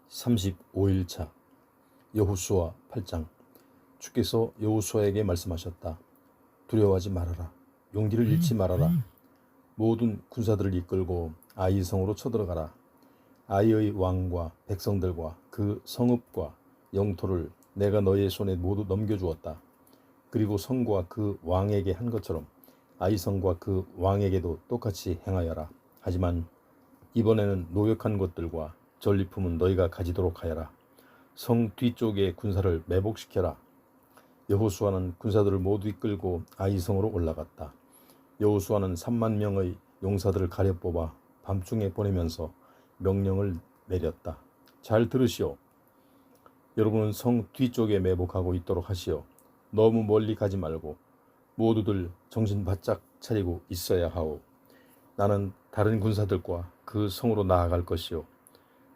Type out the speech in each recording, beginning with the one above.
35일차 여호수아 8장. 주께서 여호수아에게 말씀하셨다. 두려워하지 말아라. 용기를 잃지 말아라. 모든 군사들을 이끌고 아이 성으로 쳐들어가라. 아이의 왕과 백성들과 그 성읍과 영토를 내가 너의 손에 모두 넘겨주었다. 그리고 성과 그 왕에게 한 것처럼 아이 성과 그 왕에게도 똑같이 행하여라. 하지만 이번에는 노역한 것들과 전리품은 너희가 가지도록 하여라. 성 뒤쪽의 군사를 매복시켜라. 여호수아는 군사들을 모두 이끌고 아이성으로 올라갔다. 여호수아는 3만 명의 용사들을 가려 뽑아 밤중에 보내면서 명령을 내렸다. 잘 들으시오. 여러분은 성 뒤쪽에 매복하고 있도록 하시오. 너무 멀리 가지 말고 모두들 정신 바짝 차리고 있어야 하오. 나는 다른 군사들과 그 성으로 나아갈 것이오.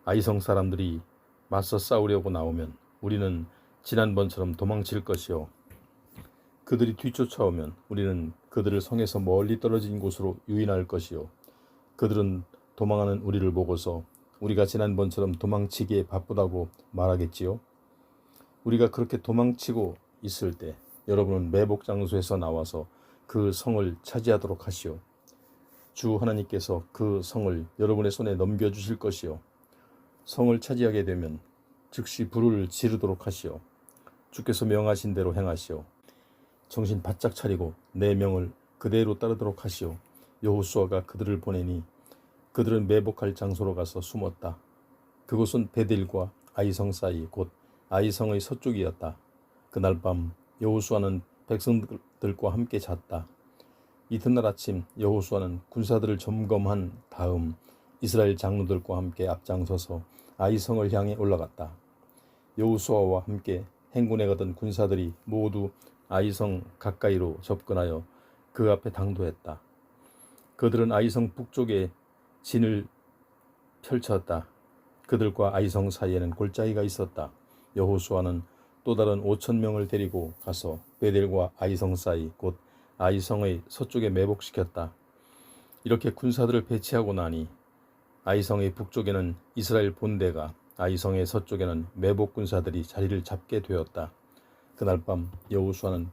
아이성 사람들이 맞서 싸우려고 나오면 우리는 지난번처럼 도망칠 것이오. 그들이 뒤쫓아오면 우리는 그들을 성에서 멀리 떨어진 곳으로 유인할 것이오. 그들은 도망하는 우리를 보고서 우리가 지난번처럼 도망치기에 바쁘다고 말하겠지요. 우리가 그렇게 도망치고 있을 때 여러분은 매복 장소에서 나와서 그 성을 차지하도록 하시오. 주 하나님께서 그 성을 여러분의 손에 넘겨주실 것이요. 성을 차지하게 되면 즉시 불을 지르도록 하시오. 주께서 명하신 대로 행하시오. 정신 바짝 차리고 내 명을 그대로 따르도록 하시오. 여호수아가 그들을 보내니 그들은 매복할 장소로 가서 숨었다. 그곳은 베델과 아이성 사이 곧 아이성의 서쪽이었다. 그날 밤 여호수아는 백성들과 함께 잤다. 이튿날 아침 여호수아는 군사들을 점검한 다음 이스라엘 장로들과 함께 앞장서서 아이성을 향해 올라갔다. 여호수아와 함께 행군에 가던 군사들이 모두 아이성 가까이로 접근하여 그 앞에 당도했다. 그들은 아이성 북쪽에 진을 펼쳤다. 그들과 아이성 사이에는 골짜기가 있었다. 여호수아는 또 다른 5천 명을 데리고 가서 베델과 아이성 사이 곧 아이성의 서쪽에 매복시켰다. 이렇게 군사들을 배치하고 나니 아이성의 북쪽에는 이스라엘 본대가, 아이성의 서쪽에는 매복 군사들이 자리를 잡게 되었다. 그날 밤 여호수아는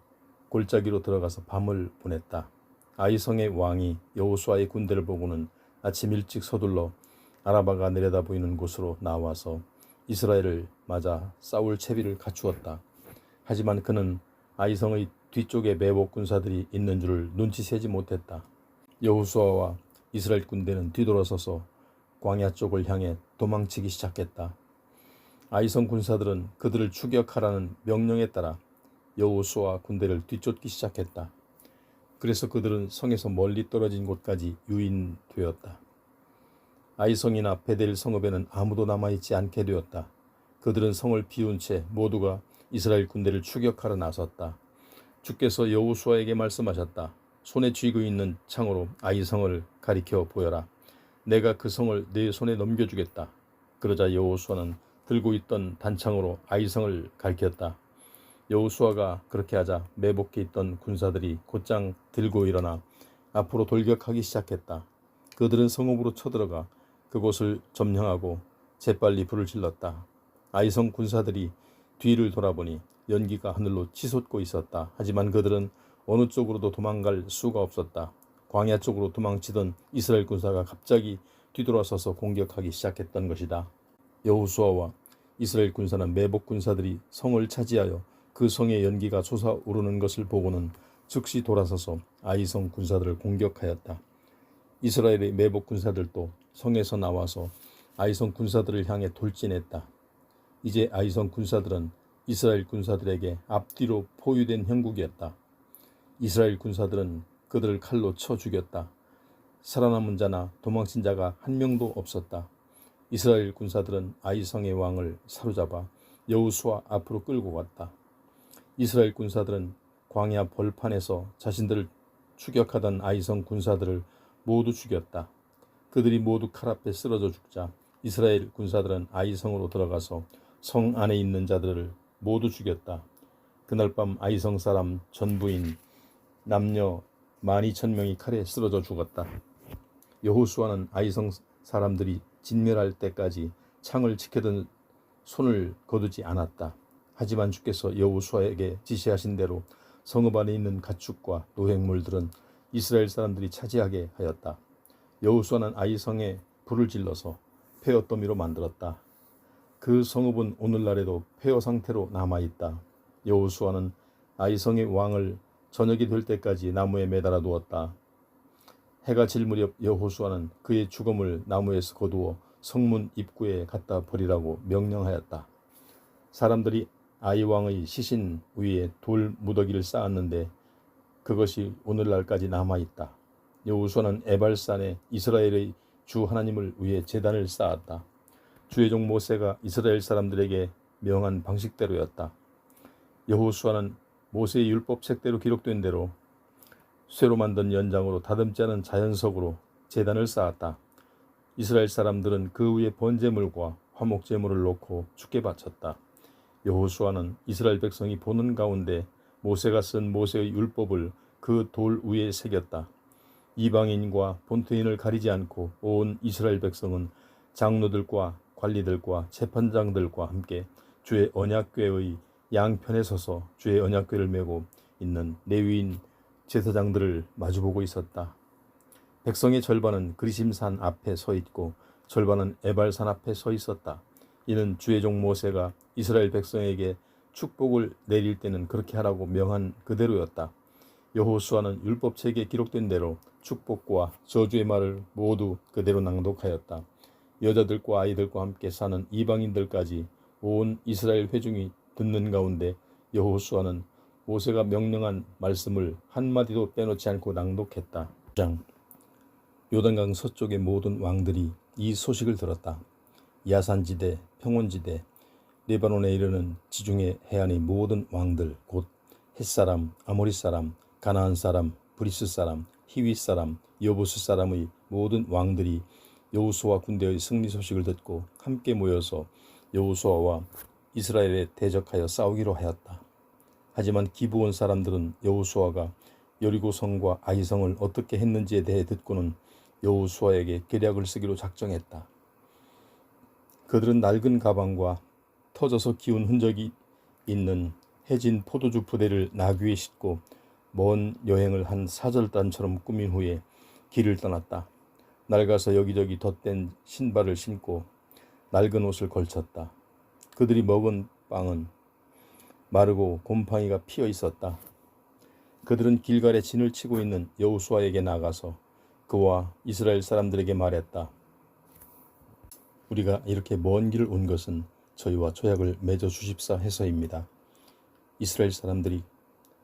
골짜기로 들어가서 밤을 보냈다. 아이성의 왕이 여호수아의 군대를 보고는 아침 일찍 서둘러 아라바가 내려다 보이는 곳으로 나와서 이스라엘을 맞아 싸울 채비를 갖추었다. 하지만 그는 아이성의 뒤쪽에 매복 군사들이 있는 줄을 눈치채지 못했다. 여호수아와 이스라엘 군대는 뒤돌아서서 광야 쪽을 향해 도망치기 시작했다. 아이성 군사들은 그들을 추격하라는 명령에 따라 여호수아 군대를 뒤쫓기 시작했다. 그래서 그들은 성에서 멀리 떨어진 곳까지 유인되었다. 아이성이나 베델 성읍에는 아무도 남아있지 않게 되었다. 그들은 성을 비운 채 모두가 이스라엘 군대를 추격하러 나섰다. 주께서 여호수아에게 말씀하셨다. 손에 쥐고 있는 창으로 아이성을 가리켜 보여라. 내가 그 성을 네 손에 넘겨주겠다. 그러자 여호수아는 들고 있던 단창으로 아이성을 가리켰다. 여호수아가 그렇게 하자 매복해 있던 군사들이 곧장 들고 일어나 앞으로 돌격하기 시작했다. 그들은 성읍으로 쳐들어가 그곳을 점령하고 재빨리 불을 질렀다. 아이성 군사들이 뒤를 돌아보니 연기가 하늘로 치솟고 있었다. 하지만 그들은 어느 쪽으로도 도망갈 수가 없었다. 광야 쪽으로 도망치던 이스라엘 군사가 갑자기 뒤돌아서서 공격하기 시작했던 것이다. 여호수아와 이스라엘 군사는 매복 군사들이 성을 차지하여 그 성의 연기가 솟아오르는 것을 보고는 즉시 돌아서서 아이성 군사들을 공격하였다. 이스라엘의 매복 군사들도 성에서 나와서 아이성 군사들을 향해 돌진했다. 이제 아이성 군사들은 이스라엘 군사들에게 앞뒤로 포위된 형국이었다. 이스라엘 군사들은 그들을 칼로 쳐 죽였다. 살아남은 자나 도망친 자가 한 명도 없었다. 이스라엘 군사들은 아이성의 왕을 사로잡아 여호수아 앞으로 끌고 갔다. 이스라엘 군사들은 광야 벌판에서 자신들을 추격하던 아이성 군사들을 모두 죽였다. 그들이 모두 칼 앞에 쓰러져 죽자 이스라엘 군사들은 아이성으로 들어가서 성 안에 있는 자들을 모두 죽였다. 그날 밤 아이성 사람 전부인 남녀 12,000명이 칼에 쓰러져 죽었다. 여호수아는 아이성 사람들이 진멸할 때까지 창을 지키던 손을 거두지 않았다. 하지만 주께서 여호수아에게 지시하신 대로 성읍 안에 있는 가축과 노획물들은 이스라엘 사람들이 차지하게 하였다. 여호수아는 아이성에 불을 질러서 폐허 더미로 만들었다. 그 성읍은 오늘날에도 폐허 상태로 남아있다. 여호수아는 아이성의 왕을 저녁이 될 때까지 나무에 매달아 두었다. 해가 질 무렵 여호수아는 그의 죽음을 나무에서 거두어 성문 입구에 갖다 버리라고 명령하였다. 사람들이 아이 왕의 시신 위에 돌 무더기를 쌓았는데 그것이 오늘날까지 남아있다. 여호수아는 에발산에 이스라엘의 주 하나님을 위해 제단을 쌓았다. 주의 종 모세가 이스라엘 사람들에게 명한 방식대로였다. 여호수아는 모세의 율법책대로 기록된 대로 쇠로 만든 연장으로 다듬지 않은 자연석으로 제단을 쌓았다. 이스라엘 사람들은 그 위에 번제물과 화목제물을 놓고 주께 바쳤다. 여호수아는 이스라엘 백성이 보는 가운데 모세가 쓴 모세의 율법을 그 돌 위에 새겼다. 이방인과 본토인을 가리지 않고 온 이스라엘 백성은 장로들과 관리들과 재판장들과 함께 주의 언약궤의 양편에 서서 주의 언약궤를 메고 있는 레위인 제사장들을 마주보고 있었다. 백성의 절반은 그리심산 앞에 서 있고 절반은 에발산 앞에 서 있었다. 이는 주의 종 모세가 이스라엘 백성에게 축복을 내릴 때는 그렇게 하라고 명한 그대로였다. 여호수아는 율법책에 기록된 대로 축복과 저주의 말을 모두 그대로 낭독하였다. 여자들과 아이들과 함께 사는 이방인들까지 온 이스라엘 회중이 듣는 가운데 여호수아는 모세가 명령한 말씀을 한마디도 빼놓지 않고 낭독했다. 요단강 서쪽의 모든 왕들이 이 소식을 들었다. 야산지대, 평원지대, 레바논에 이르는 지중해 해안의 모든 왕들, 곧 헷사람, 아모리 사람, 가나안 사람, 브리스 사람, 히위 사람, 여부스 사람의 모든 왕들이 여호수아 군대의 승리 소식을 듣고 함께 모여서 여호수아와 이스라엘에 대적하여 싸우기로 하였다. 하지만 기브온 사람들은 여호수아가 여리고 성과 아이 성을 어떻게 했는지에 대해 듣고는 여호수아에게 계략을 쓰기로 작정했다. 그들은 낡은 가방과 터져서 기운 흔적이 있는 해진 포도주 부대를 나귀에 싣고 먼 여행을 한 사절단처럼 꾸민 후에 길을 떠났다. 낡아서 여기저기 덧댄 신발을 신고 낡은 옷을 걸쳤다. 그들이 먹은 빵은 마르고 곰팡이가 피어 있었다. 그들은 길갈에 진을 치고 있는 여호수아에게 나가서 그와 이스라엘 사람들에게 말했다. 우리가 이렇게 먼 길을 온 것은 저희와 조약을 맺어 주십사 해서입니다. 이스라엘 사람들이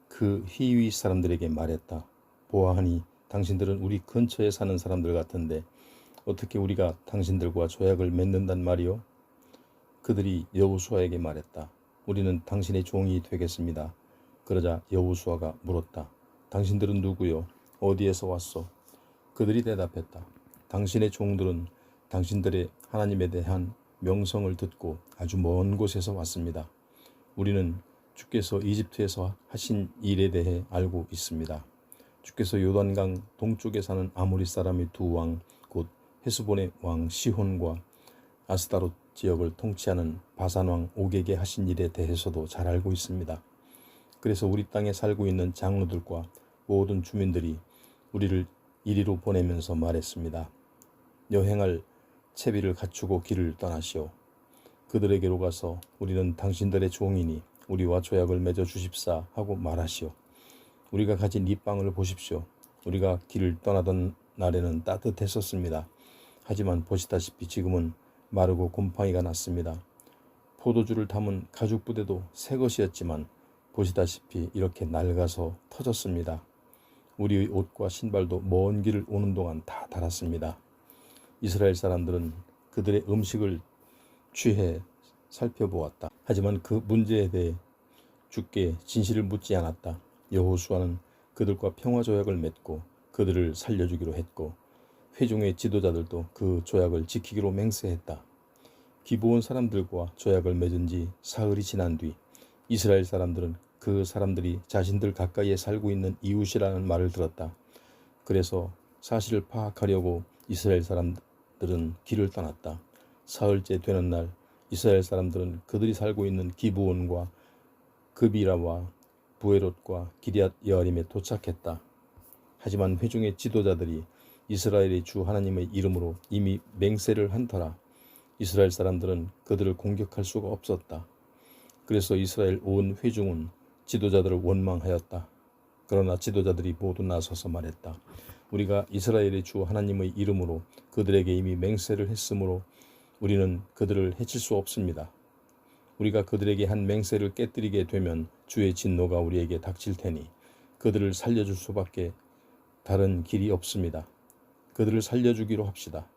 그 히위 사람들에게 말했다. 보아하니 당신들은 우리 근처에 사는 사람들 같은데 어떻게 우리가 당신들과 조약을 맺는단 말이요? 그들이 여호수아에게 말했다. 우리는 당신의 종이 되겠습니다. 그러자 여호수아가 물었다. 당신들은 누구요? 어디에서 왔소? 그들이 대답했다. 당신의 종들은 당신들의 하나님에 대한 명성을 듣고 아주 먼 곳에서 왔습니다. 우리는 주께서 이집트에서 하신 일에 대해 알고 있습니다. 주께서 요단강 동쪽에 사는 아모리 사람의 두 왕, 곧 헤스본의 왕 시혼과 아스다롯 지역을 통치하는 바산 왕 옥에게 하신 일에 대해서도 잘 알고 있습니다. 그래서 우리 땅에 살고 있는 장로들과 모든 주민들이 우리를 이리로 보내면서 말했습니다. 여행할 채비를 갖추고 길을 떠나시오. 그들에게로 가서 우리는 당신들의 종이니 우리와 조약을 맺어 주십사 하고 말하시오. 우리가 가진 이 빵을 보십시오. 우리가 길을 떠나던 날에는 따뜻했었습니다. 하지만 보시다시피 지금은 마르고 곰팡이가 났습니다. 포도주를 담은 가죽 부대도 새 것이었지만 보시다시피 이렇게 낡아서 터졌습니다. 우리의 옷과 신발도 먼 길을 오는 동안 다 닳았습니다. 이스라엘 사람들은 그들의 음식을 취해 살펴보았다. 하지만 그 문제에 대해 주께 진실을 묻지 않았다. 여호수아는 그들과 평화조약을 맺고 그들을 살려주기로 했고 회중의 지도자들도 그 조약을 지키기로 맹세했다. 기브온 사람들과 조약을 맺은 지 사흘이 지난 뒤 이스라엘 사람들은 그 사람들이 자신들 가까이에 살고 있는 이웃이라는 말을 들었다. 그래서 사실을 파악하려고 이스라엘 사람들은 길을 떠났다. 사흘째 되는 날 이스라엘 사람들은 그들이 살고 있는 기브온과 그비라와 부에롯과 기럇 여아림에 도착했다. 하지만 회중의 지도자들이 이스라엘의 주 하나님의 이름으로 이미 맹세를 한 터라 이스라엘 사람들은 그들을 공격할 수가 없었다. 그래서 이스라엘 온 회중은 지도자들을 원망하였다. 그러나 지도자들이 모두 나서서 말했다. 우리가 이스라엘의 주 하나님의 이름으로 그들에게 이미 맹세를 했으므로 우리는 그들을 해칠 수 없습니다. 우리가 그들에게 한 맹세를 깨뜨리게 되면 주의 진노가 우리에게 닥칠 테니 그들을 살려줄 수밖에 다른 길이 없습니다. 그들을 살려주기로 합시다.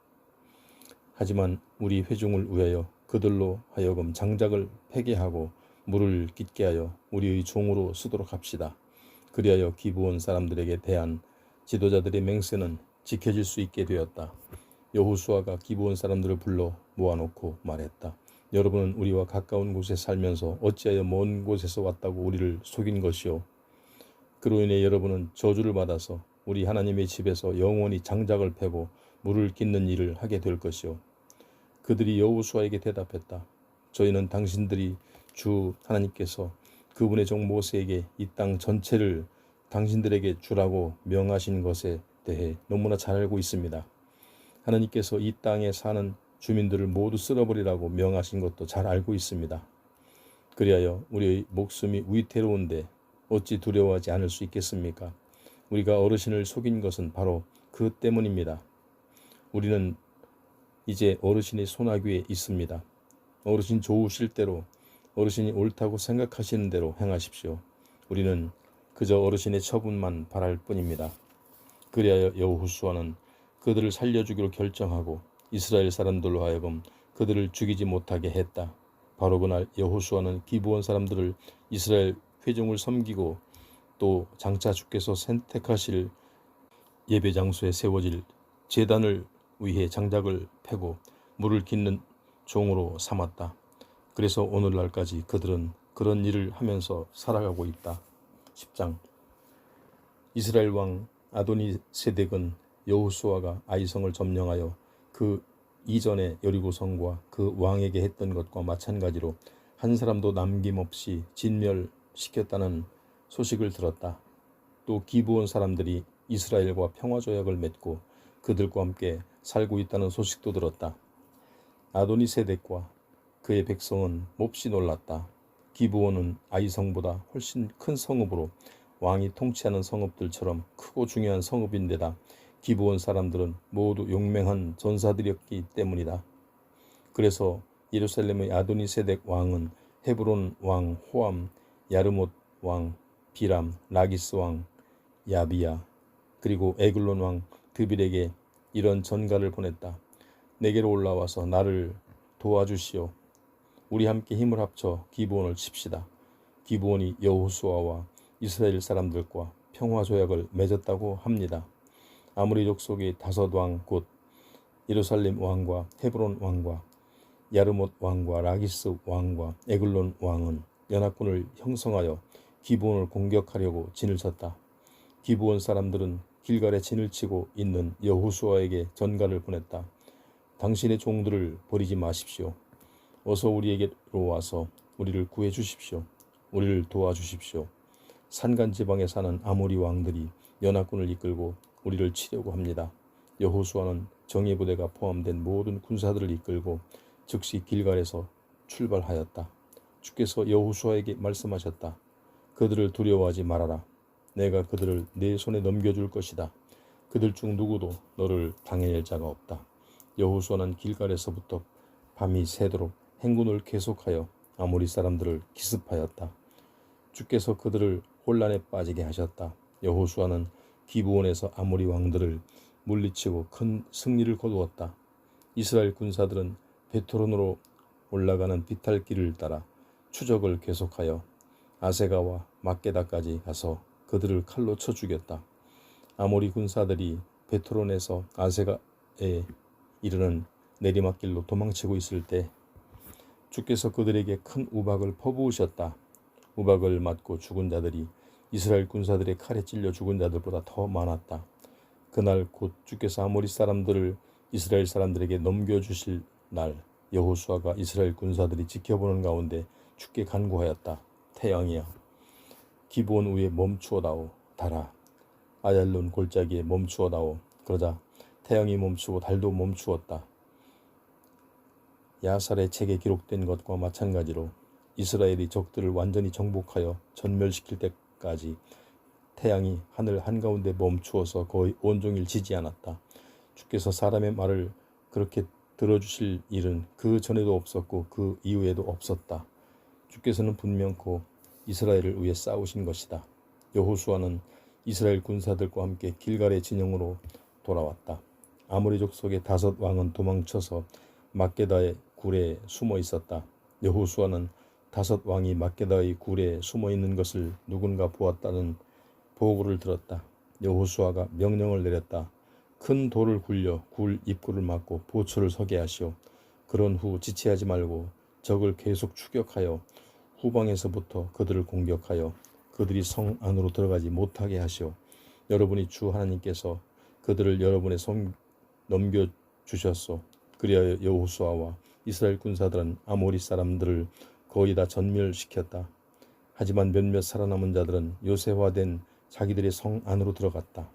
하지만 우리 회중을 위하여 그들로 하여금 장작을 폐게하고 물을 깃게 하여 우리의 종으로 쓰도록 합시다. 그리하여 기브온 사람들에게 대한 지도자들의 맹세는 지켜질 수 있게 되었다. 여호수아가 기브온 사람들을 불러 모아놓고 말했다. 여러분은 우리와 가까운 곳에 살면서 어찌하여 먼 곳에서 왔다고 우리를 속인 것이요. 그로 인해 여러분은 저주를 받아서 우리 하나님의 집에서 영원히 장작을 패고 물을 깃는 일을 하게 될 것이요. 그들이 여호수아에게 대답했다. 저희는 당신들이 주 하나님께서 그분의 종 모세에게 이 땅 전체를 당신들에게 주라고 명하신 것에 대해 너무나 잘 알고 있습니다. 하나님께서 이 땅에 사는 주민들을 모두 쓸어버리라고 명하신 것도 잘 알고 있습니다. 그리하여 우리의 목숨이 위태로운데 어찌 두려워하지 않을 수 있겠습니까? 우리가 어르신을 속인 것은 바로 그 때문입니다. 우리는 이제 어르신의 손아귀에 있습니다. 어르신 좋으실 대로 어르신이 옳다고 생각하시는 대로 행하십시오. 우리는 그저 어르신의 처분만 바랄 뿐입니다. 그리하여 여호수아는 그들을 살려주기로 결정하고 이스라엘 사람들로 하여금 그들을 죽이지 못하게 했다. 바로 그날 여호수아는 기브온 사람들을 이스라엘 회중을 섬기고 또 장차 주께서 선택하실 예배 장소에 세워질 제단을 위해 장작을 패고 물을 깃는 종으로 삼았다. 그래서 오늘날까지 그들은 그런 일을 하면서 살아가고 있다. 10장 이스라엘 왕 아도니세덱은 여호수아가 아이성을 점령하여 그 이전에 여리고성과 그 왕에게 했던 것과 마찬가지로 한 사람도 남김없이 진멸시켰다는 소식을 들었다. 또 기브온 사람들이 이스라엘과 평화조약을 맺고 그들과 함께 살고 있다는 소식도 들었다. 아도니세덱과 그의 백성은 몹시 놀랐다. 기브온은 아이성보다 훨씬 큰 성읍으로 왕이 통치하는 성읍들처럼 크고 중요한 성읍인데다 기브온 사람들은 모두 용맹한 전사들이었기 때문이다. 그래서 예루살렘의 아도니세덱 왕은 헤브론 왕 호암, 야르못 왕 비람, 라기스 왕 야비야, 그리고 에글론 왕 드빌에게 이런 전가를 보냈다. 내게로 올라와서 나를 도와주시오. 우리 함께 힘을 합쳐 기브온을 칩시다. 기브온이 여호수아와 이스라엘 사람들과 평화조약을 맺었다고 합니다. 아므리 족속의 5왕 곧 예루살렘 왕과 헤브론 왕과 야르못 왕과 라기스 왕과 에글론 왕은 연합군을 형성하여 기브온을 공격하려고 진을 쳤다. 기브온 사람들은 길갈에 진을 치고 있는 여호수아에게 전가를 보냈다. 당신의 종들을 버리지 마십시오. 어서 우리에게로 와서 우리를 구해 주십시오. 우리를 도와주십시오. 산간 지방에 사는 아모리 왕들이 연합군을 이끌고 우리를 치려고 합니다. 여호수아는 정예부대가 포함된 모든 군사들을 이끌고 즉시 길갈에서 출발하였다. 주께서 여호수아에게 말씀하셨다. 그들을 두려워하지 말아라. 내가 그들을 내 손에 넘겨줄 것이다. 그들 중 누구도 너를 당해낼 자가 없다. 여호수아는 길갈에서부터 밤이 새도록 행군을 계속하여 아모리 사람들을 기습하였다. 주께서 그들을 혼란에 빠지게 하셨다. 여호수아는 기브온에서 아모리 왕들을 물리치고 큰 승리를 거두었다. 이스라엘 군사들은 베토론으로 올라가는 비탈길을 따라 추적을 계속하여 아세가와 막게다까지 가서 그들을 칼로 쳐 죽였다. 아모리 군사들이 베토론에서 아세가에 이르는 내리막길로 도망치고 있을 때 주께서 그들에게 큰 우박을 퍼부으셨다. 우박을 맞고 죽은 자들이 이스라엘 군사들의 칼에 찔려 죽은 자들보다 더 많았다. 그날 곧 주께서 아모리 사람들을 이스라엘 사람들에게 넘겨주실 날 여호수아가 이스라엘 군사들이 지켜보는 가운데 주께 간구하였다. 태양이여, 기브온 위에 멈추어다오. 달아, 아얄론 골짜기에 멈추어다오. 그러자 태양이 멈추고 달도 멈추었다. 야살의 책에 기록된 것과 마찬가지로 이스라엘이 적들을 완전히 정복하여 전멸시킬 때까지 태양이 하늘 한가운데 멈추어서 거의 온종일 지지 않았다. 주께서 사람의 말을 그렇게 들어주실 일은 그 전에도 없었고 그 이후에도 없었다. 주께서는 분명코 이스라엘을 위해 싸우신 것이다. 여호수아는 이스라엘 군사들과 함께 길갈의 진영으로 돌아왔다. 아모리 족속의 5 왕은 도망쳐서 막게다의 굴에 숨어 있었다. 여호수아는 5 왕이 막게다의 굴에 숨어 있는 것을 누군가 보았다는 보고를 들었다. 여호수아가 명령을 내렸다. 큰 돌을 굴려 굴 입구를 막고 보초를 서게 하시오. 그런 후 지체하지 말고 적을 계속 추격하여 후방에서부터 그들을 공격하여 그들이 성 안으로 들어가지 못하게 하시오. 여러분이 주 하나님께서 그들을 여러분의 손 넘겨주셨소. 그리하여 여호수아와 이스라엘 군사들은 아모리 사람들을 거의 다 전멸시켰다. 하지만 몇몇 살아남은 자들은 요새화된 자기들의 성 안으로 들어갔다.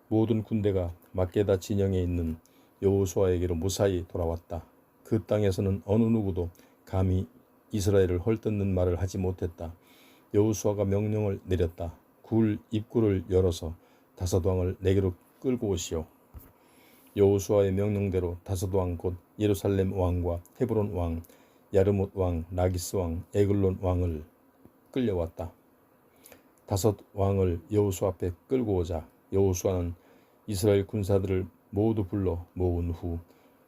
모든 군대가 막게다 진영에 있는 여호수아에게로 무사히 돌아왔다. 그 땅에서는 어느 누구도 감히 이스라엘을 헐뜯는 말을 하지 못했다. 여호수아가 명령을 내렸다. 굴 입구를 열어서 5 왕을 내게로 끌고 오시오. 여호수아의 명령대로 5 왕 곧 예루살렘 왕과 헤브론 왕, 야르못 왕, 라기스 왕, 에글론 왕을 끌려왔다. 5 왕을 여호수아 앞에 끌고 오자 여호수아는 이스라엘 군사들을 모두 불러 모은 후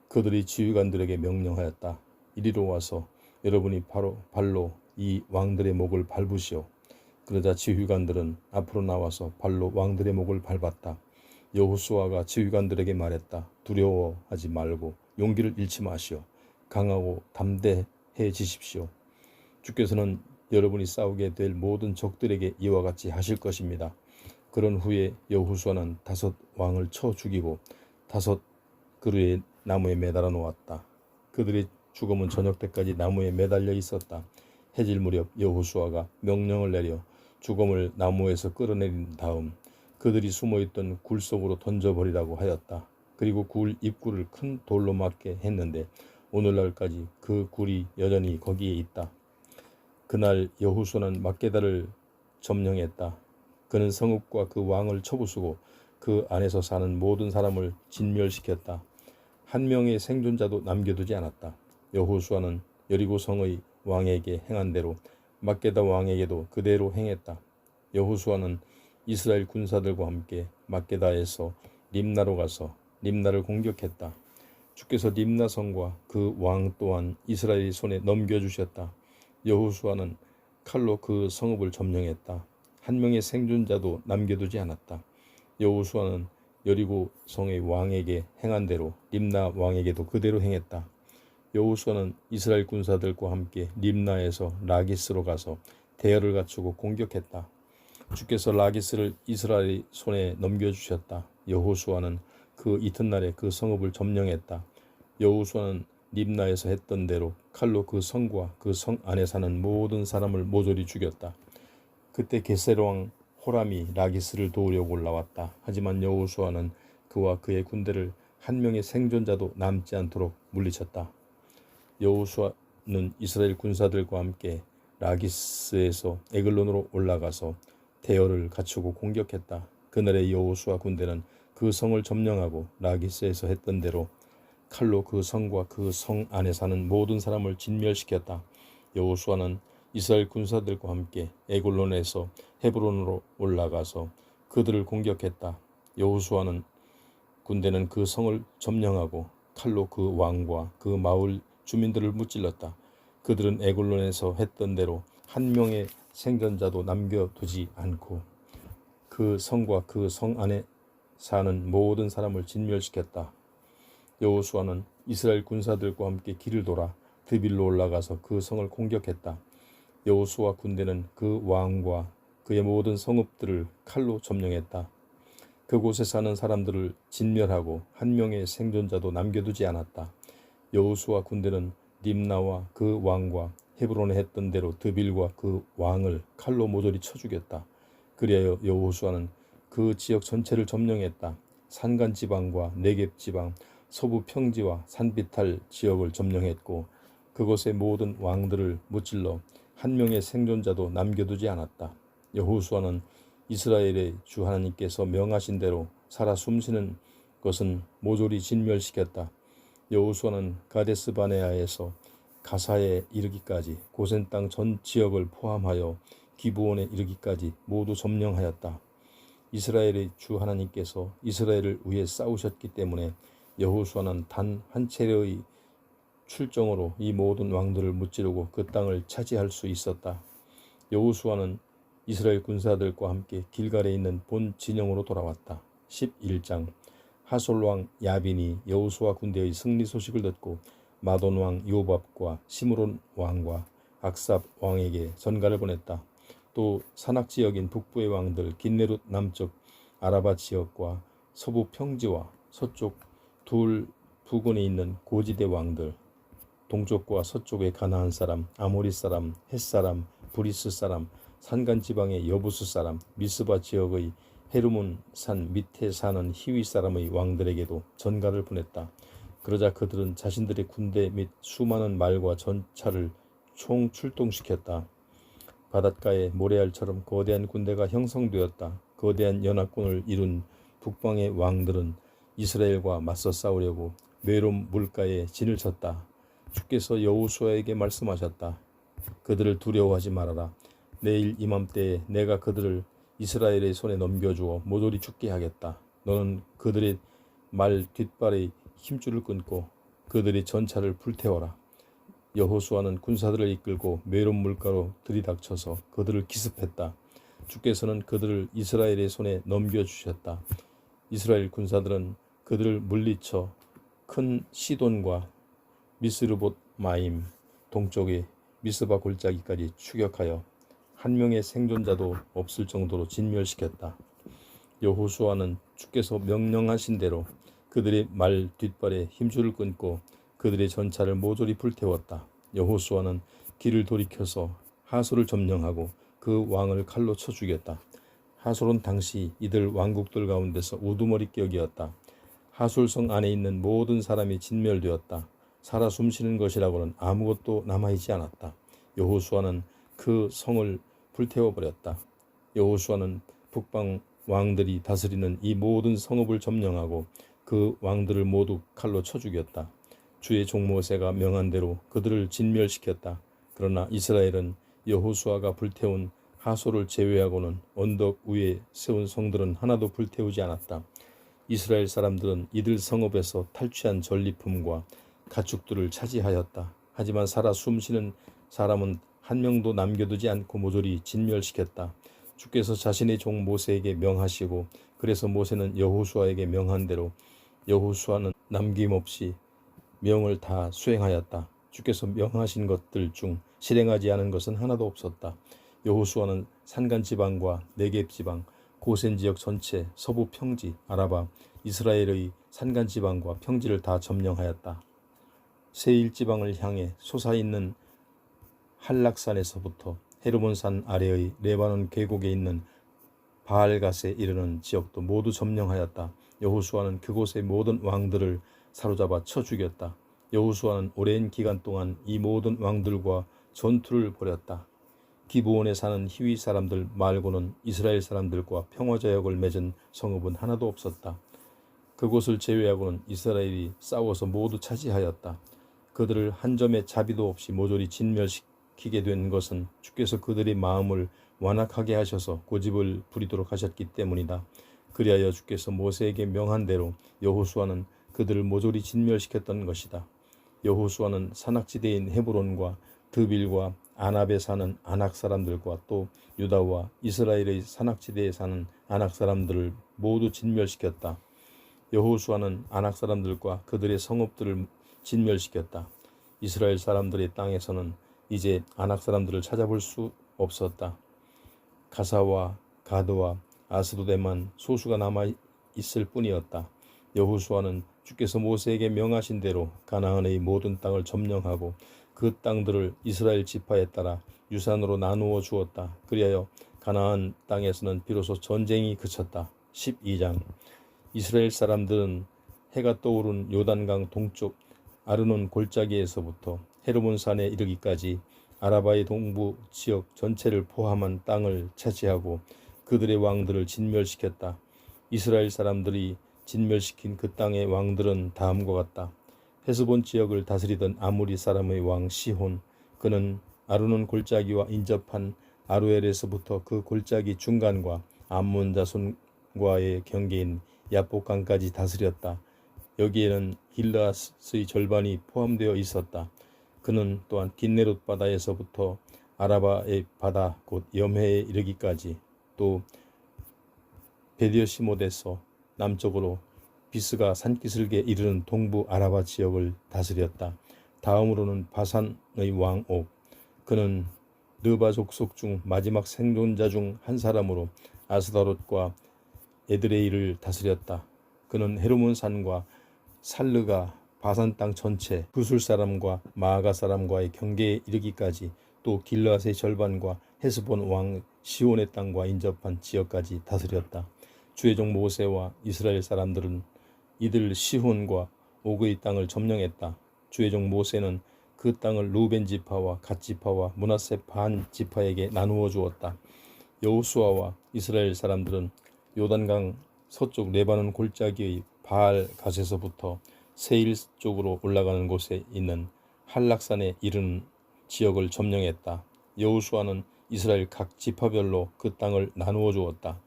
그들이 지휘관들에게 명령하였다. 이리로 와서 여러분이 발로 이 왕들의 목을 밟으시오. 그러자 지휘관들은 앞으로 나와서 발로 왕들의 목을 밟았다. 여호수아가 지휘관들에게 말했다. 두려워하지 말고 용기를 잃지 마시오. 강하고 담대해지십시오. 주께서는 여러분이 싸우게 될 모든 적들에게 이와 같이 하실 것입니다. 그런 후에 여호수아는 5 왕을 쳐 죽이고 5 그루의 나무에 매달아 놓았다. 그들의 죽음은 저녁 때까지 나무에 매달려 있었다. 해질 무렵 여호수아가 명령을 내려 죽음을 나무에서 끌어내린 다음 그들이 숨어있던 굴 속으로 던져버리라고 하였다. 그리고 굴 입구를 큰 돌로 막게 했는데 오늘날까지 그 굴이 여전히 거기에 있다. 그날 여호수아는 막게다를 점령했다. 그는 성읍과 그 왕을 쳐부수고 그 안에서 사는 모든 사람을 진멸시켰다. 한 명의 생존자도 남겨두지 않았다. 여호수아는 여리고 성의 왕에게 행한 대로 막게다 왕에게도 그대로 행했다. 여호수아는 이스라엘 군사들과 함께 막게다에서 림나로 가서 림나를 공격했다. 주께서 림나 성과 그 왕 또한 이스라엘 손에 넘겨주셨다. 여호수아는 칼로 그 성읍을 점령했다. 한 명의 생존자도 남겨두지 않았다. 여호수아는 여리고 성의 왕에게 행한 대로 림나 왕에게도 그대로 행했다. 여호수아는 이스라엘 군사들과 함께 림나에서 라기스로 가서 대열을 갖추고 공격했다. 주께서 라기스를 이스라엘 손에 넘겨주셨다. 여호수아는 그 이튿날에 그 성읍을 점령했다. 여호수아는 림나에서 했던 대로 칼로 그 성과 그 성 안에 사는 모든 사람을 모조리 죽였다. 그때 게셀 왕 호람이 라기스를 도우려고 올라왔다. 하지만 여호수아는 그와 그의 군대를 한 명의 생존자도 남지 않도록 물리쳤다. 여호수아는 이스라엘 군사들과 함께 라기스에서 에글론으로 올라가서 대열을 갖추고 공격했다. 그날의 여호수아 군대는 그 성을 점령하고 라기스에서 했던 대로 칼로 그 성과 그 성 안에 사는 모든 사람을 진멸시켰다. 여호수아는 이스라엘 군사들과 함께 에글론에서 헤브론으로 올라가서 그들을 공격했다. 여호수아는 군대는 그 성을 점령하고 칼로 그 왕과 그 마을 주민들을 무찔렀다. 그들은 에글론에서 했던 대로 한 명의 생존자도 남겨두지 않고 그 성과 그 성 안에 사는 모든 사람을 진멸시켰다. 여호수아는 이스라엘 군사들과 함께 길을 돌아 드빌로 올라가서 그 성을 공격했다. 여호수아 군대는 그 왕과 그의 모든 성읍들을 칼로 점령했다. 그곳에 사는 사람들을 진멸하고 한 명의 생존자도 남겨두지 않았다. 여호수아 군대는 림나와 그 왕과 헤브론에 했던 대로 드빌과 그 왕을 칼로 모조리 쳐 죽였다. 그리하여 여호수아는 그 지역 전체를 점령했다. 산간 지방과 네겝 지방, 서부 평지와 산비탈 지역을 점령했고 그곳의 모든 왕들을 무찔러 한 명의 생존자도 남겨두지 않았다. 여호수아는 이스라엘의 주 하나님께서 명하신 대로 살아 숨쉬는 것은 모조리 진멸시켰다. 여호수아는 가데스 바네아에서 가사에 이르기까지 고센 땅 전 지역을 포함하여 기브온에 이르기까지 모두 점령하였다. 이스라엘의 주 하나님께서 이스라엘을 위해 싸우셨기 때문에 여호수아는 단 한 차례의 출정으로 이 모든 왕들을 무찌르고 그 땅을 차지할 수 있었다. 여호수아는 이스라엘 군사들과 함께 길갈에 있는 본 진영으로 돌아왔다. 11장 하솔 왕 야빈이 여호수아 군대의 승리 소식을 듣고 마돈 왕 요밥과 시므론 왕과 악삽 왕에게 전가를 보냈다. 또 산악 지역인 북부의 왕들 긴네룻 남쪽 아라바 지역과 서부 평지와 서쪽 둘 부근에 있는 고지대 왕들, 동쪽과 서쪽의 가나안 사람, 아모리 사람, 헷 사람, 브리스 사람, 산간 지방의 여부스 사람, 미스바 지역의 헤르몬 산 밑에 사는 히위 사람의 왕들에게도 전가를 보냈다. 그러자 그들은 자신들의 군대 및 수많은 말과 전차를 총 출동시켰다. 바닷가에 모래알처럼 거대한 군대가 형성되었다. 거대한 연합군을 이룬 북방의 왕들은 이스라엘과 맞서 싸우려고 메롬 물가에 진을 쳤다. 주께서 여호수아에게 말씀하셨다. 그들을 두려워하지 말아라. 내일 이맘때에 내가 그들을 이스라엘의 손에 넘겨주어 모조리 죽게 하겠다. 너는 그들의 말 뒷발의 힘줄을 끊고 그들의 전차를 불태워라. 여호수아는 군사들을 이끌고 메론 물가로 들이닥쳐서 그들을 기습했다. 주께서는 그들을 이스라엘의 손에 넘겨주셨다. 이스라엘 군사들은 그들을 물리쳐 큰 시돈과 미스르봇 마임 동쪽의 미스바 골짜기까지 추격하여 한 명의 생존자도 없을 정도로 진멸시켰다. 여호수아는 주께서 명령하신 대로 그들의 말 뒷발에 힘줄을 끊고 그들의 전차를 모조리 불태웠다. 여호수아는 길을 돌이켜서 하솔을 점령하고 그 왕을 칼로 쳐 죽였다. 하솔은 당시 이들 왕국들 가운데서 우두머리격이었다. 하솔성 안에 있는 모든 사람이 진멸되었다. 살아 숨쉬는 것이라고는 아무것도 남아있지 않았다. 여호수아는 그 성을 불태워버렸다. 여호수아는 북방 왕들이 다스리는 이 모든 성읍을 점령하고 그 왕들을 모두 칼로 쳐 죽였다. 주의 종 모세가 명한 대로 그들을 진멸시켰다. 그러나 이스라엘은 여호수아가 불태운 하솔을 제외하고는 언덕 위에 세운 성들은 하나도 불태우지 않았다. 이스라엘 사람들은 이들 성읍에서 탈취한 전리품과 가축들을 차지하였다. 하지만 살아 숨쉬는 사람은 한 명도 남겨두지 않고 모조리 진멸시켰다. 주께서 자신의 종 모세에게 명하시고 그래서 모세는 여호수아에게 명한 대로 여호수아는 남김없이 명을 다 수행하였다. 주께서 명하신 것들 중 실행하지 않은 것은 하나도 없었다. 여호수아는 산간 지방과 네겝 지방, 고센 지역 전체, 서부 평지, 아라바, 이스라엘의 산간 지방과 평지를 다 점령하였다. 세일 지방을 향해 솟아있는 한락산에서부터 헤르몬산 아래의 레바논 계곡에 있는 바알갓에 이르는 지역도 모두 점령하였다. 여호수아는 그곳의 모든 왕들을 사로잡아 쳐 죽였다. 여호수아는 오랜 기간 동안 이 모든 왕들과 전투를 벌였다. 기브온에 사는 히위 사람들 말고는 이스라엘 사람들과 평화자역을 맺은 성읍은 하나도 없었다. 그곳을 제외하고는 이스라엘이 싸워서 모두 차지하였다. 그들을 한 점의 자비도 없이 모조리 진멸시키게 된 것은 주께서 그들의 마음을 완악하게 하셔서 고집을 부리도록 하셨기 때문이다. 그리하여 주께서 모세에게 명한 대로 여호수아는 그들을 모조리 진멸시켰던 것이다. 여호수아는 산악지대인 헤브론과 드빌과 아납에 사는 아낙 사람들과 또 유다와 이스라엘의 산악지대에 사는 아낙 사람들을 모두 진멸시켰다. 여호수아는 아낙 사람들과 그들의 성읍들을 진멸시켰다. 이스라엘 사람들의 땅에서는 이제 아낙 사람들을 찾아볼 수 없었다. 가사와 가드와 아스도데만 소수가 남아 있을 뿐이었다. 여호수아는 주께서 모세에게 명하신 대로 가나안의 모든 땅을 점령하고 그 땅들을 이스라엘 지파에 따라 유산으로 나누어 주었다. 그리하여 가나안 땅에서는 비로소 전쟁이 그쳤다. 12장. 이스라엘 사람들은 해가 떠오른 요단강 동쪽 아르논 골짜기에서부터 헤르몬 산에 이르기까지 아라바의 동부 지역 전체를 포함한 땅을 차지하고 그들의 왕들을 진멸시켰다. 이스라엘 사람들이 진멸시킨 그 땅의 왕들은 다음과 같다. 헤스본 지역을 다스리던 아모리 사람의 왕 시혼, 그는 아르논 골짜기와 인접한 아루엘에서부터 그 골짜기 중간과 암몬 자손과의 경계인 야복강까지 다스렸다. 여기에는 길르앗의 절반이 포함되어 있었다. 그는 또한 긴네롯 바다에서부터 아라바의 바다 곧 염해에 이르기까지, 또 베디어시못에서 남쪽으로 비스가 산기슭에 이르는 동부 아라바 지역을 다스렸다. 다음으로는 바산의 왕 옥, 그는 르바 족속 중 마지막 생존자 중 한 사람으로 아스다롯과 에드레이를 다스렸다. 그는 헤르몬 산과 살르가 바산 땅 전체, 구술 사람과 마아가 사람과의 경계에 이르기까지, 또 길르앗의 절반과 헤스본 왕 시온의 땅과 인접한 지역까지 다스렸다. 주의 종 모세와 이스라엘 사람들은 이들 시혼과 옥의 땅을 점령했다. 주의 종 모세는 그 땅을 루벤 지파와 갓 지파와 므낫세 반 지파에게 나누어 주었다. 여호수아와 이스라엘 사람들은 요단강 서쪽 레바논 골짜기의 바알 갓에서부터 세일 쪽으로 올라가는 곳에 있는 한락산에 이르는 지역을 점령했다. 여호수아는 이스라엘 각 지파별로 그 땅을 나누어 주었다.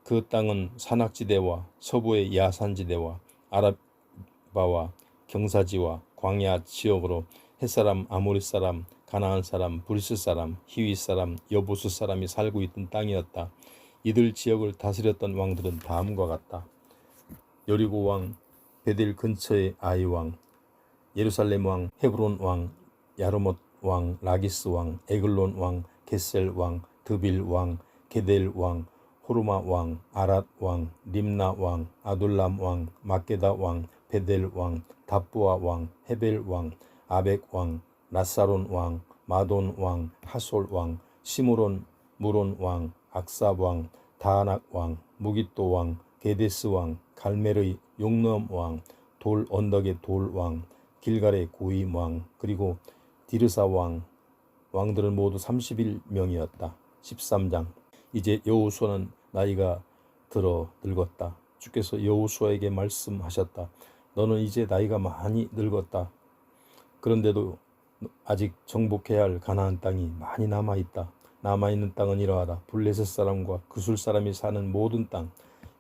그 땅은 산악지대와 서부의 야산지대와 아라바와 경사지와 광야 지역으로 햇사람, 아모리 사람, 가나안 사람, 브리스 사람, 히위 사람, 여부스 사람이 살고 있던 땅이었다. 이들 지역을 다스렸던 왕들은 다음과 같다. 여리고 왕, 베델 근처의 아이 왕, 예루살렘 왕, 헤브론 왕, 야르못 왕, 라기스 왕, 에글론 왕, 게셀 왕, 드빌 왕, 게델 왕, 호르마 왕, 아랏 왕, 림나 왕, 아둘람 왕, 마게다 왕, 베델 왕, 다부아 왕, 헤벨 왕, 아벡 왕, 라사론 왕, 마돈 왕, 하솔 왕, 시므론 무론 왕, 악삽 왕, 다낙 왕, 무깃도 왕, 게데스 왕, 갈멜의 용넘 왕, 돌 언덕의 돌 왕, 길갈의 고임 왕, 그리고 디르사 왕. 왕들은 모두 31명이었다. 13장. 이제 여호수아는 나이가 들어 늙었다. 주께서 여호수아에게 말씀하셨다. 너는 이제 나이가 많이 늙었다. 그런데도 아직 정복해야 할 가나안 땅이 많이 남아있다. 남아있는 땅은 이러하다. 블레셋 사람과 그술 사람이 사는 모든 땅,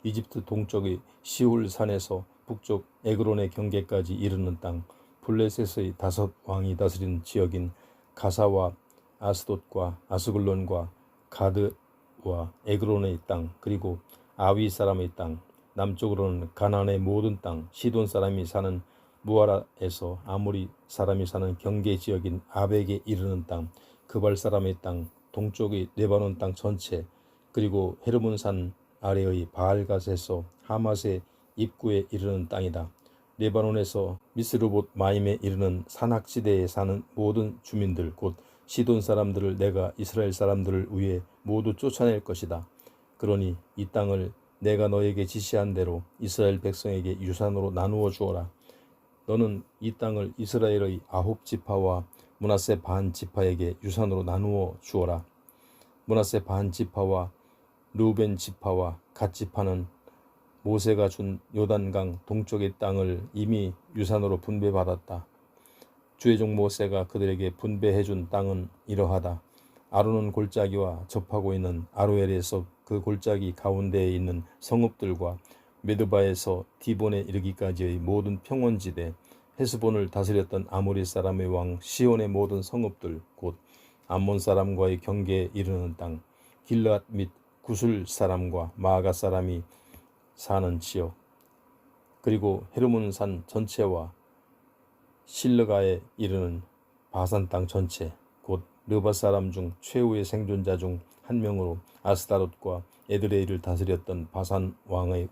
이집트 동쪽의 시울 산에서 북쪽 에그론의 경계까지 이르는 땅, 블레셋의 5 왕이 다스리는 지역인 가사와 아스돗과 아스글론과 가드와 에그론의 땅, 그리고 아위 사람의 땅, 남쪽으로는 가나안의 모든 땅, 시돈 사람이 사는 무아라에서 아모리 사람이 사는 경계 지역인 아벡에 이르는 땅, 그발 사람의 땅, 동쪽의 레바논 땅 전체, 그리고 헤르몬 산 아래의 바알갓에서 하맛의 입구에 이르는 땅이다. 레바논에서 미스르봇 마임에 이르는 산악지대에 사는 모든 주민들, 곧 시돈 사람들을 내가 이스라엘 사람들을 위해 모두 쫓아낼 것이다. 그러니 이 땅을 내가 너에게 지시한 대로 이스라엘 백성에게 유산으로 나누어 주어라. 너는 이 땅을 이스라엘의 9 지파와 므낫세 반 지파에게 유산으로 나누어 주어라. 므낫세 반 지파와 르우벤 지파와 갓 지파는 모세가 준 요단강 동쪽의 땅을 이미 유산으로 분배받았다. 주의 종 모세가 그들에게 분배해준 땅은 이러하다. 아르논 골짜기와 접하고 있는 아루엘에서 그 골짜기 가운데에 있는 성읍들과 메드바에서 디본에 이르기까지의 모든 평원지대, 헤스본을 다스렸던 아모리 사람의 왕 시온의 모든 성읍들, 곧 암몬 사람과의 경계에 이르는 땅, 길르앗 및 구술 사람과 마아가 사람이 사는 지역, 그리고 헤르몬 산 전체와 실르가에 이르는 바산 땅 전체, 곧 르바 사람 중 최후의 생존자 중 한 명으로 아스다롯과 에드레이를 다스렸던 바산 왕의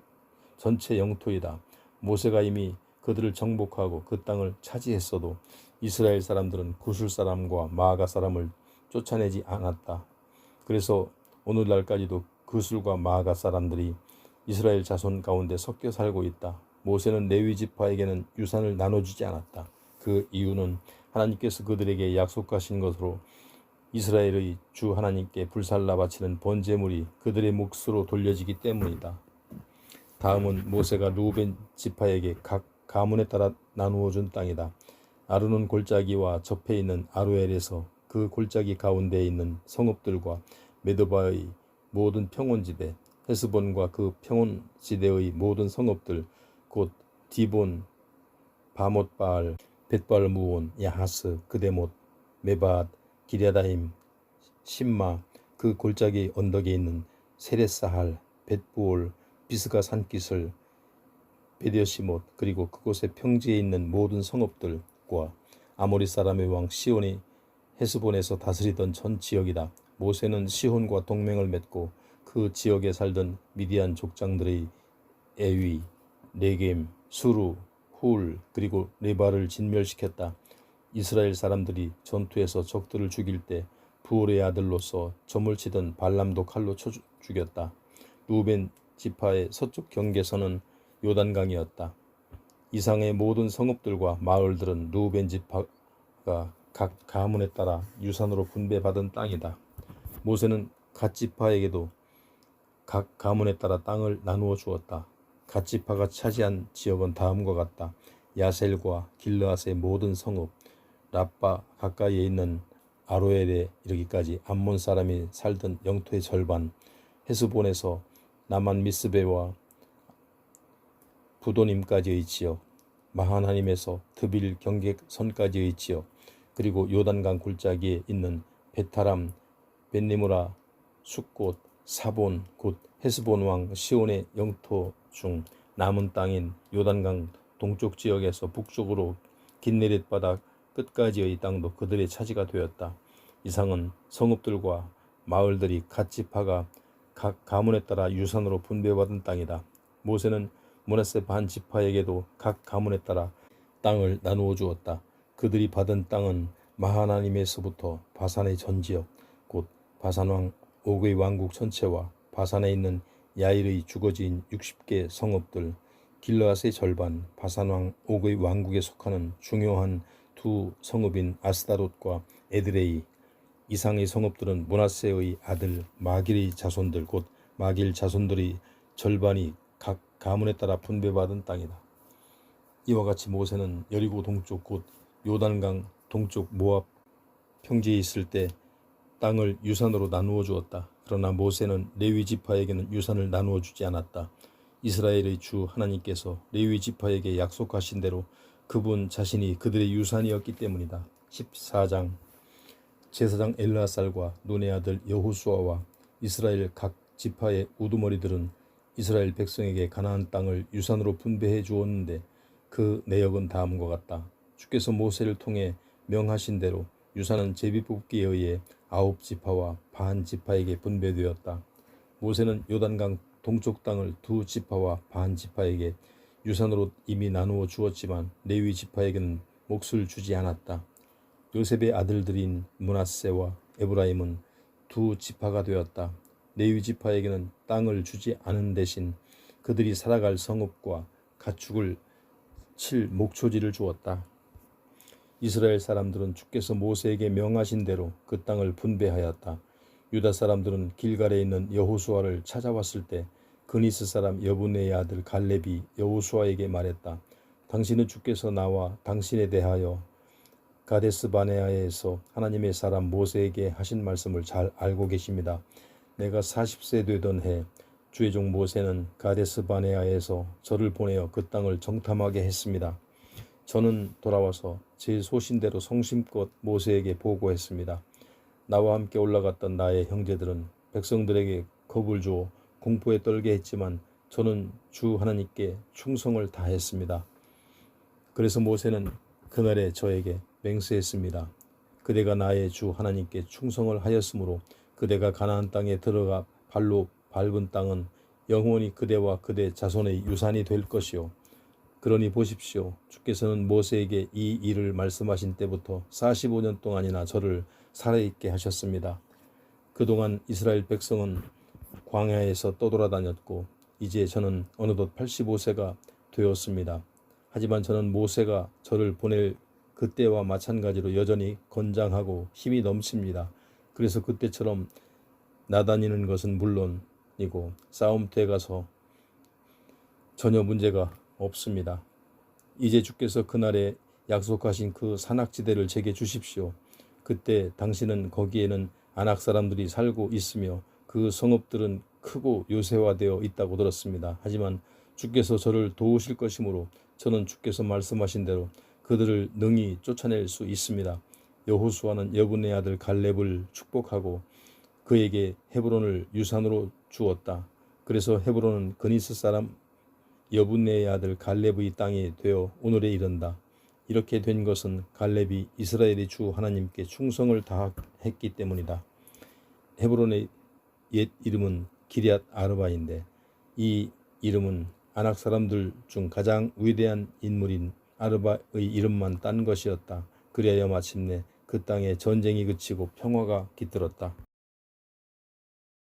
전체 영토이다. 모세가 이미 그 그들을 정복하고 그 땅을 차지했어도 이스라엘 사람들은 구술 사람과 마아가 사람을 쫓아내지 않았다. 그래서 오늘날까지도 구술과 마아가 사람들이 이스라엘 자손 가운데 섞여 살고 있다. 모세는 레위 지파에게는 유산을 나눠주지 않았다. 그 이유는 하나님께서 그들에게 약속하신 것으로 이스라엘의 주 하나님께 불살라 바치는 번제물이 그들의 몫으로 돌려지기 때문이다. 다음은 모세가 루벤 지파에게 각 가문에 따라 나누어 준 땅이다. 아르논 골짜기와 접해 있는 아로엘에서 그 골짜기 가운데에 있는 성읍들과 메도바의 모든 평원지대, 헤스본과 그 평원지대의 모든 성읍들, 곧 디본, 바못바알, 벳발무온, 야하스, 그데못, 메바앗, 기랴다임, 심마, 그 골짜기 언덕에 있는 세레사할, 벳부올, 비스가 산기슬, 베디어시못, 그리고 그곳의 평지에 있는 모든 성읍들과 아모리 사람의 왕 시온이 헤스본에서 다스리던 전 지역이다. 모세는 시온과 동맹을 맺고 그 지역에 살던 미디안 족장들의 에위, 네겜, 수루, 훌, 그리고 레바를 진멸시켰다. 이스라엘 사람들이 전투에서 적들을 죽일 때 부올의 아들로서 점을 치던 발람도 칼로 쳐 죽였다. 루벤 지파의 서쪽 경계선은 요단강이었다. 이상의 모든 성읍들과 마을들은 루벤 지파가 각 가문에 따라 유산으로 분배받은 땅이다. 모세는 갓 지파에게도 각 가문에 따라 땅을 나누어 주었다. 갓 지파가 차지한 지역은 다음과 같다. 야셀과 길르앗의 모든 성읍, 라빠 가까이에 있는 아로엘에 이르기까지 암몬 사람이 살던 영토의 절반, 헤스본에서 남한 미스베와 부도님까지의 지역, 마하나임에서 드빌 경계선까지의 지역, 그리고 요단강 골짜기에 있는 베타람, 벳니무라, 숫곳, 사본, 곧 헤스본 왕 시온의 영토 중 남은 땅인 요단강 동쪽 지역에서 북쪽으로 긴네렛 바다 끝까지의 땅도 그들의 차지가 되었다. 이상은 성읍들과 마을들이 갓 지파가 각 가문에 따라 유산으로 분배받은 땅이다. 모세는 므낫세 반 지파에게도 각 가문에 따라 땅을 나누어 주었다. 그들이 받은 땅은 마하나임에서부터 바산의 전 지역, 곧 바산왕 옥의 왕국 전체와 바산에 있는 야일의 주거지인 60개 성읍들, 길르앗의 절반, 바산왕 옥의 왕국에 속하는 중요한 두 성읍인 아스다롯과 에드레이, 이상의 성읍들은 므낫세의 아들 마길의 자손들, 곧 마길 자손들의 절반이 각 가문에 따라 분배받은 땅이다. 이와 같이 모세는 여리고 동쪽 곧 요단강 동쪽 모압 평지에 있을 때 땅을 유산으로 나누어 주었다. 그러나 모세는 레위 지파에게는 유산을 나누어 주지 않았다. 이스라엘의 주 하나님께서 레위 지파에게 약속하신 대로 그분 자신이 그들의 유산이었기 때문이다. 14장 제사장 엘르아살과 눈의 아들 여호수아와 이스라엘 각 지파의 우두머리들은 이스라엘 백성에게 가나안 땅을 유산으로 분배해 주었는데 그 내역은 다음과 같다. 주께서 모세를 통해 명하신 대로 유산은 제비뽑기에 의해 9지파와 반 지파에게 분배되었다. 모세는 요단강 동쪽 땅을 2지파와 반 지파에게 유산으로 이미 나누어 주었지만 레위 지파에게는 몫을 주지 않았다. 요셉의 아들들인 므낫세와 에브라임은 2지파가 되었다. 레위 지파에게는 땅을 주지 않은 대신 그들이 살아갈 성읍과 가축을 칠 목초지를 주었다. 이스라엘 사람들은 주께서 모세에게 명하신 대로 그 땅을 분배하였다. 유다 사람들은 길갈에 있는 여호수아를 찾아왔을 때 그니스 사람 여분의 아들 갈렙이 여호수아에게 말했다. 당신은 주께서 나와 당신에 대하여 가데스 바네아에서 하나님의 사람 모세에게 하신 말씀을 잘 알고 계십니다. 내가 40세 되던 해 주의 종 모세는 가데스 바네아에서 저를 보내어 그 땅을 정탐하게 했습니다. 저는 돌아와서 제 소신대로 성심껏 모세에게 보고했습니다. 나와 함께 올라갔던 나의 형제들은 백성들에게 겁을 주어 공포에 떨게 했지만 저는 주 하나님께 충성을 다했습니다. 그래서 모세는 그날에 저에게 맹세했습니다. 그대가 나의 주 하나님께 충성을 하였으므로 그대가 가나안 땅에 들어가 발로 밟은 땅은 영원히 그대와 그대 자손의 유산이 될 것이요 그러니 보십시오. 주께서는 모세에게 이 일을 말씀하신 때부터 45년 동안이나 저를 살아있게 하셨습니다. 그동안 이스라엘 백성은 광야에서 떠돌아다녔고 이제 저는 어느덧 85세가 되었습니다. 하지만 저는 모세가 저를 보낼 그때와 마찬가지로 여전히 건장하고 힘이 넘칩니다. 그래서 그때처럼 나다니는 것은 물론이고 싸움터에 가서 전혀 문제가 없습니다. 이제 주께서 그날에 약속하신 그 산악지대를 제게 주십시오. 그때 당신은 거기에는 아낙 사람들이 살고 있으며 그 성읍들은 크고 요새화되어 있다고 들었습니다. 하지만 주께서 저를 도우실 것이므로 저는 주께서 말씀하신 대로 그들을 능히 쫓아낼 수 있습니다. 여호수아는 여분의 아들 갈렙을 축복하고 그에게 헤브론을 유산으로 주었다. 그래서 헤브론은 그니스 사람 여분의 아들 갈렙의 땅이 되어 오늘에 이른다. 이렇게 된 것은 갈렙이 이스라엘의 주 하나님께 충성을 다했기 때문이다. 헤브론의 옛 이름은 기럇 아르바인데 이 이름은 아낙 사람들 중 가장 위대한 인물인 아르바의 이름만 딴 것이었다. 그리하여 마침내 그 땅에 전쟁이 그치고 평화가 깃들었다.